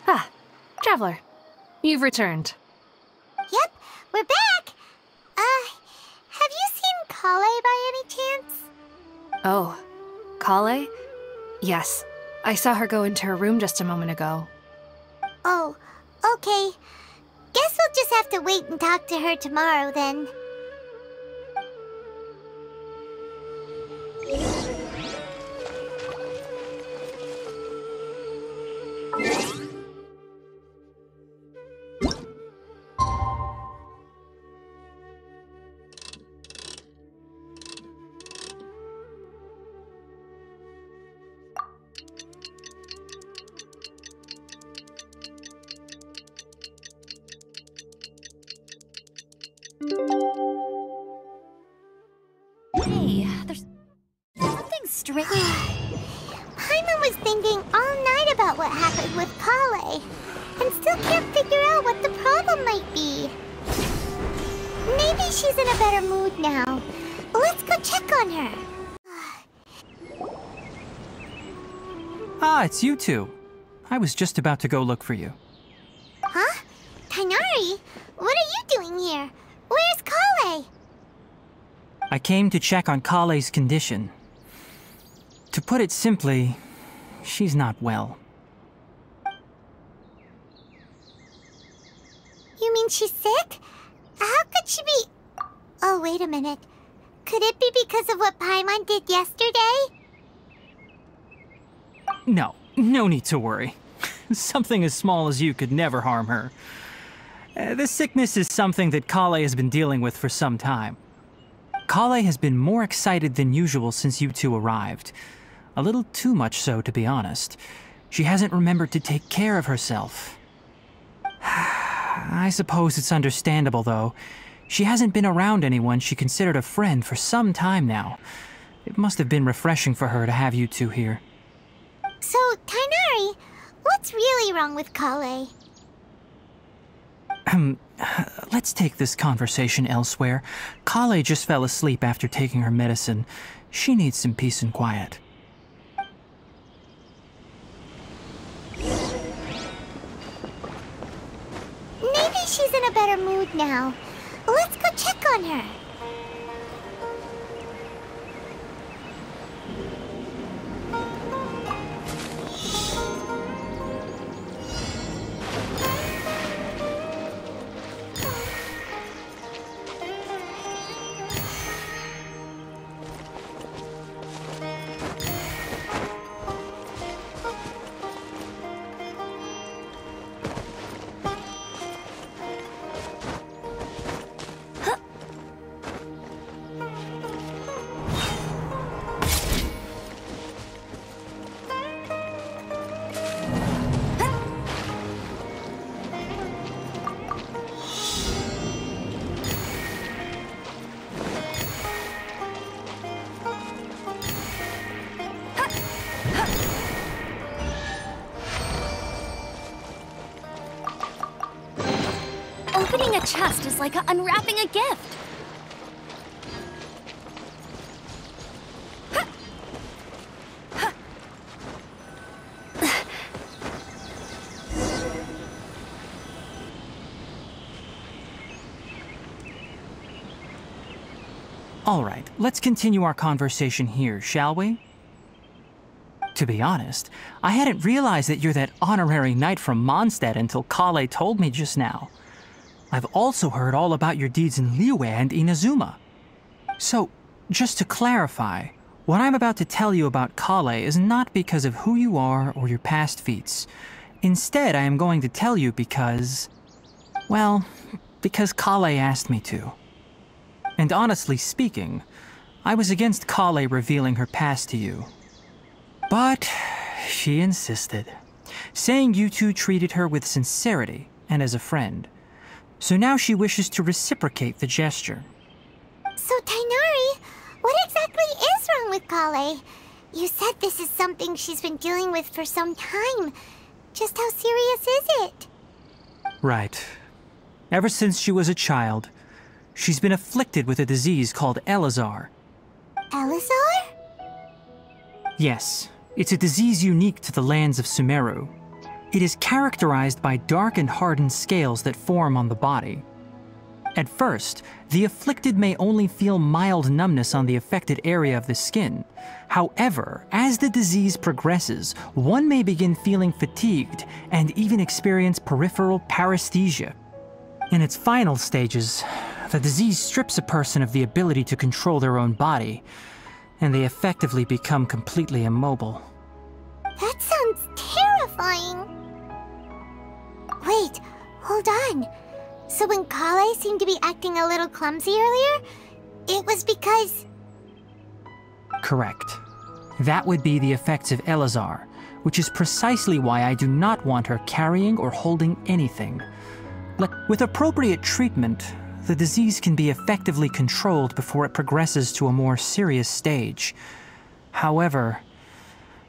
Ah, Traveler. You've returned. Yep, we're back! Have you seen COLLEI by any chance? Oh, COLLEI? Yes, I saw her go into her room just a moment ago. Oh, okay. Guess we'll just have to wait and talk to her tomorrow then. Hey, there's something strange. Paimon was thinking all night about what happened with COLLEI, and still can't figure out what the problem might be. Maybe she's in a better mood now. Let's go check on her. Ah, it's you two. I was just about to go look for you. Huh? Tighnari? What are you doing here? Where's COLLEI? I came to check on COLLEI's condition. To put it simply, she's not well. You mean she's sick? How could she be... Oh, wait a minute. Could it be because of what Paimon did yesterday? No need to worry. Something as small as you could never harm her. This sickness is something that COLLEI has been dealing with for some time. COLLEI has been more excited than usual since you two arrived. A little too much so, to be honest. She hasn't remembered to take care of herself. I suppose it's understandable, though. She hasn't been around anyone she considered a friend for some time now. It must have been refreshing for her to have you two here. So, Tighnari, what's really wrong with COLLEI? Let's take this conversation elsewhere. COLLEI just fell asleep after taking her medicine. She needs some peace and quiet. Maybe she's in a better mood now. Let's go check on her. Opening a chest is like unwrapping a gift. All right, let's continue our conversation here, shall we? To be honest, I hadn't realized that you're that honorary knight from Mondstadt until COLLEI told me just now. I've also heard all about your deeds in Liyue and Inazuma. So, just to clarify, what I'm about to tell you about COLLEI is not because of who you are or your past feats. Instead, I am going to tell you because... well, because COLLEI asked me to. And honestly speaking, I was against COLLEI revealing her past to you. But she insisted, saying you two treated her with sincerity and as a friend. So now she wishes to reciprocate the gesture. So, Tighnari, what exactly is wrong with COLLEI? You said this is something she's been dealing with for some time. Just how serious is it? Right. Ever since she was a child, she's been afflicted with a disease called Elazar. Elazar? Yes, it's a disease unique to the lands of Sumeru. It is characterized by dark and hardened scales that form on the body. At first, the afflicted may only feel mild numbness on the affected area of the skin. However, as the disease progresses, one may begin feeling fatigued and even experience peripheral paresthesia. In its final stages, the disease strips a person of the ability to control their own body, and they effectively become completely immobile. That sounds terrifying. Wait, hold on. So when COLLEI seemed to be acting a little clumsy earlier, it was because... Correct. That would be the effects of Elazar, which is precisely why I do not want her carrying or holding anything. With appropriate treatment, the disease can be effectively controlled before it progresses to a more serious stage. However,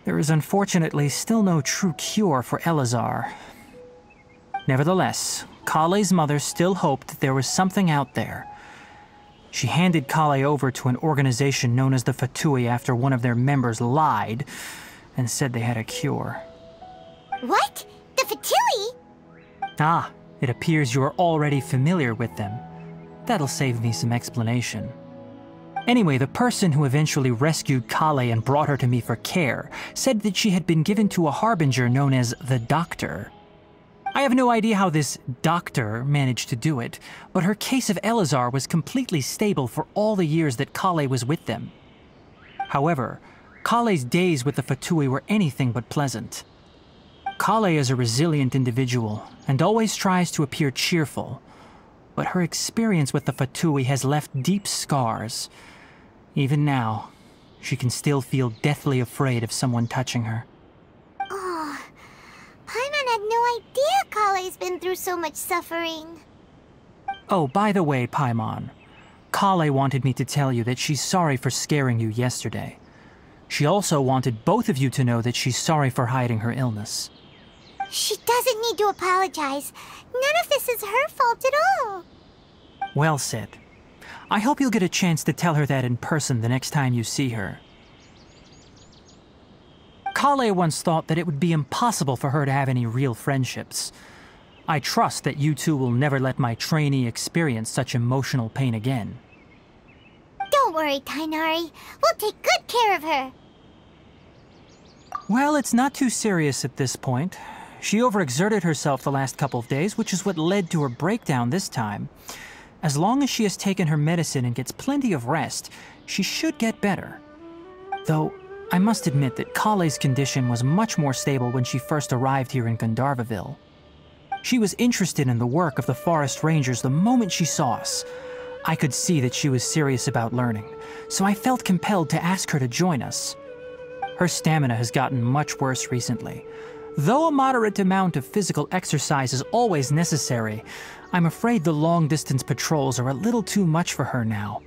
there is unfortunately still no true cure for Elazar. Nevertheless, COLLEI's mother still hoped that there was something out there. She handed COLLEI over to an organization known as the Fatui after one of their members lied and said they had a cure. What? The Fatui? Ah, it appears you are already familiar with them. That'll save me some explanation. Anyway, the person who eventually rescued COLLEI and brought her to me for care said that she had been given to a harbinger known as the Doctor. I have no idea how this doctor managed to do it, but her case of Elazar was completely stable for all the years that COLLEI was with them. However, COLLEI's days with the Fatui were anything but pleasant. COLLEI is a resilient individual and always tries to appear cheerful, but her experience with the Fatui has left deep scars. Even now, she can still feel deathly afraid of someone touching her. Oh, Paimon had no idea COLLEI's been through so much suffering. Oh, by the way, Paimon, COLLEI wanted me to tell you that she's sorry for scaring you yesterday. She also wanted both of you to know that she's sorry for hiding her illness. She doesn't need to apologize. None of this is her fault at all. Well said. I hope you'll get a chance to tell her that in person the next time you see her. COLLEI once thought that it would be impossible for her to have any real friendships. I trust that you two will never let my trainee experience such emotional pain again. Don't worry, Tighnari. We'll take good care of her. Well, it's not too serious at this point. She overexerted herself the last couple of days, which is what led to her breakdown this time. As long as she has taken her medicine and gets plenty of rest, she should get better. Though, I must admit that COLLEI's condition was much more stable when she first arrived here in Gandharvaville. She was interested in the work of the forest rangers the moment she saw us. I could see that she was serious about learning, so I felt compelled to ask her to join us. Her stamina has gotten much worse recently. Though a moderate amount of physical exercise is always necessary, I'm afraid the long-distance patrols are a little too much for her now.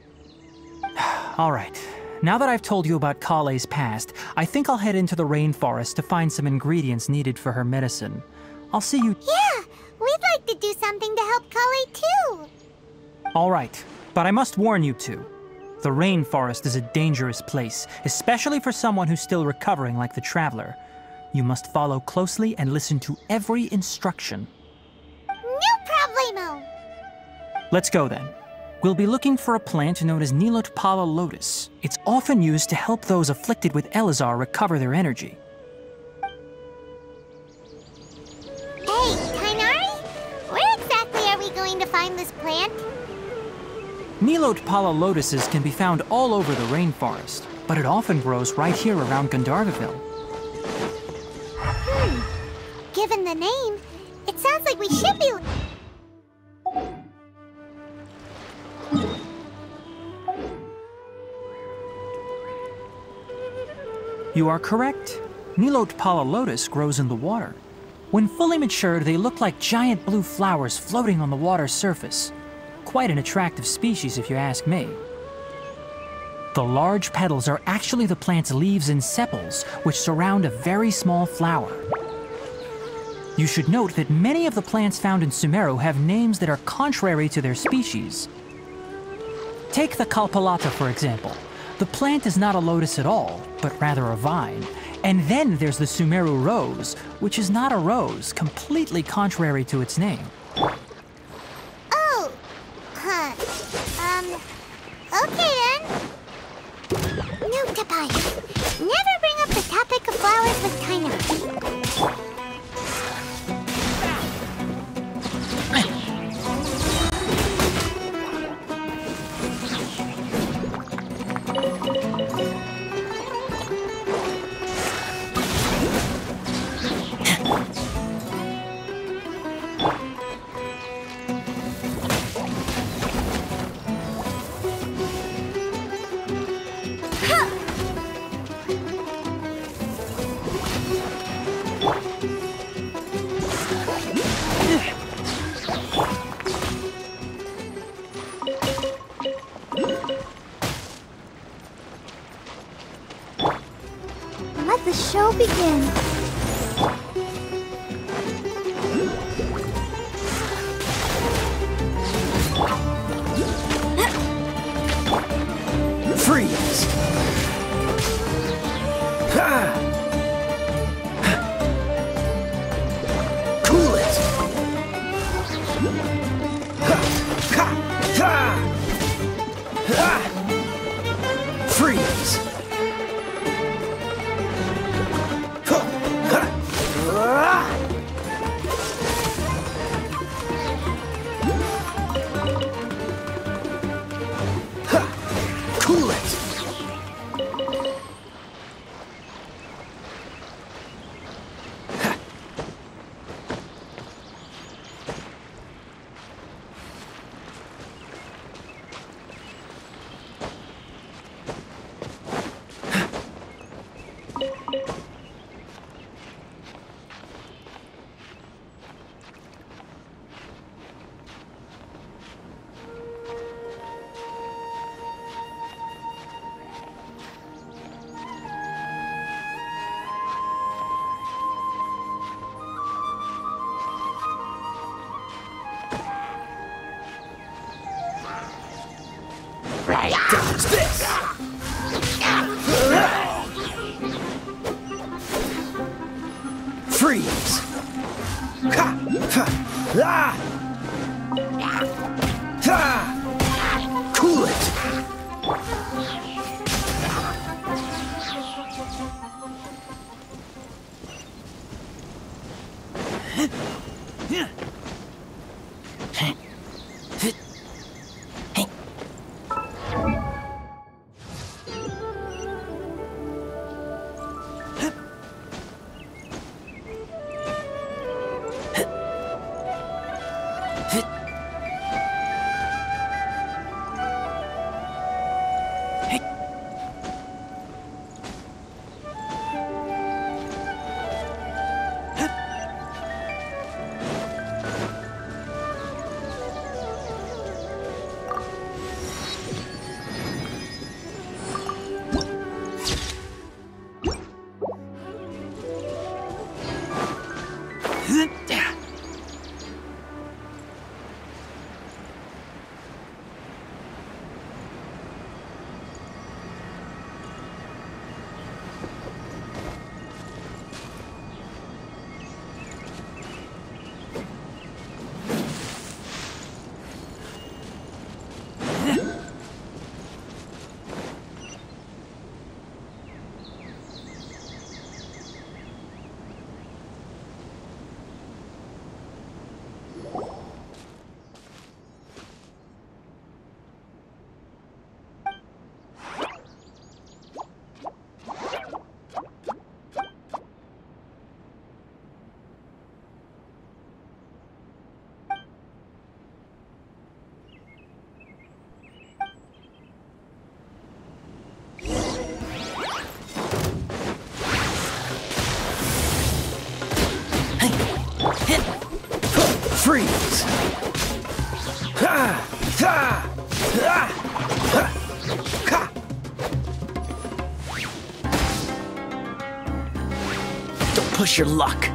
All right, now that I've told you about COLLEI's past, I think I'll head into the rainforest to find some ingredients needed for her medicine. I'll see you— Yeah, we'd like to do something to help COLLEI too. All right, but I must warn you two. The rainforest is a dangerous place, especially for someone who's still recovering like the Traveler. You must follow closely and listen to every instruction. No problemo! Let's go then. We'll be looking for a plant known as Nilotpala lotus. It's often used to help those afflicted with Elazar recover their energy. Hey, Tighnari? Where exactly are we going to find this plant? Nilotpala lotuses can be found all over the rainforest, but it often grows right here around Gandharvaville. Given the name, it sounds like we should be... You are correct. Nilotpala lotus grows in the water. When fully matured, they look like giant blue flowers floating on the water's surface. Quite an attractive species, if you ask me. The large petals are actually the plant's leaves and sepals, which surround a very small flower. You should note that many of the plants found in Sumeru have names that are contrary to their species. Take the Kalpalata, for example. The plant is not a lotus at all, but rather a vine. And then there's the Sumeru rose, which is not a rose, completely contrary to its name. Oh, huh. Okay then. Note to Pai. Never bring up the topic of flowers with Kaina. Let the show begin. Freeze! Ha! Cool it! Ha! Ha! Ha! Ha! Freeze! Cool it! Right does this! Freeze! Ha! Ha! Ah! Ha! Cool it! Freeze! Ha! Ha! Ha! Ha! Ha! Don't push your luck.